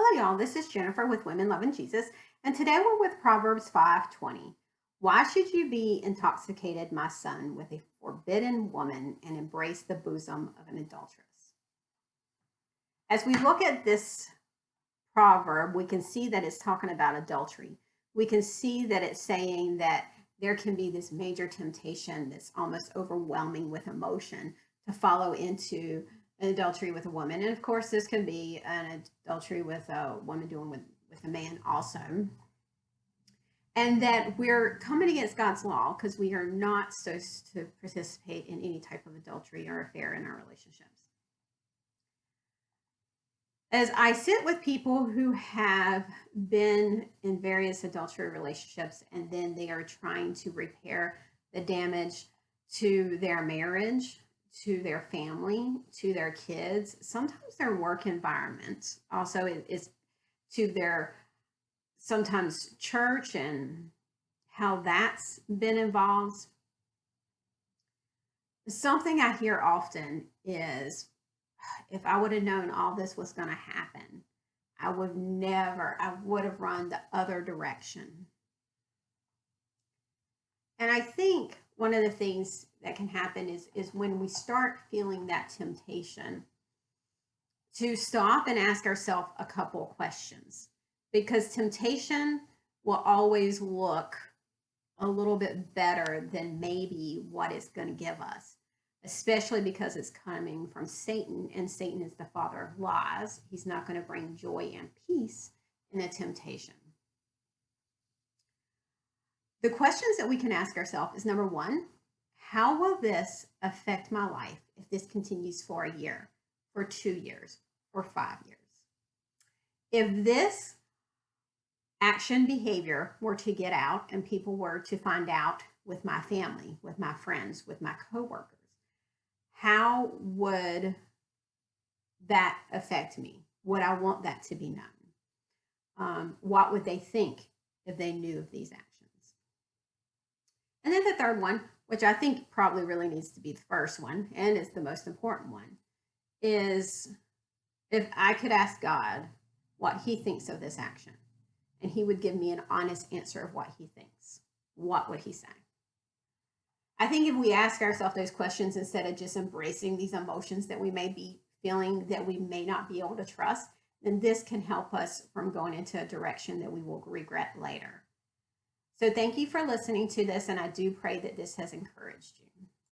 Hello, y'all. This is Jennifer with Women Loving Jesus, and today we're with Proverbs 5:20. Why should you be intoxicated, my son, with a forbidden woman and embrace the bosom of an adulteress? As we look at this proverb, we can see that it's talking about adultery. We can see that it's saying that there can be this major temptation that's almost overwhelming with emotion to follow into an adultery with a woman. And of course, this can be an adultery with a woman doing with a man also. And that we're coming against God's law because we are not supposed to participate in any type of adultery or affair in our relationships. As I sit with people who have been in various adultery relationships and then they are trying to repair the damage to their marriage, to their family, to their kids, sometimes their work environment, also is to their sometimes church and how that's been involved. Something I hear often is, if I would have known all this was going to happen, I would have run the other direction. And I think one of the things that can happen is when we start feeling that temptation to stop and ask ourselves a couple questions, because temptation will always look a little bit better than maybe what it's going to give us, especially because it's coming from Satan, and Satan is the father of lies. He's not going to bring joy and peace in a temptation. The questions that we can ask ourselves is, number one, how will this affect my life if this continues for a year, for 2 years, or 5 years? If this action behavior were to get out and people were to find out with my family, with my friends, with my coworkers, how would that affect me? Would I want that to be known? What would they think if they knew of these actions? And then the third one, which I think probably really needs to be the first one, and is the most important one, is if I could ask God what he thinks of this action, and he would give me an honest answer of what he thinks, what would he say? I think if we ask ourselves those questions instead of just embracing these emotions that we may be feeling that we may not be able to trust, then this can help us from going into a direction that we will regret later. So thank you for listening to this, and I do pray that this has encouraged you.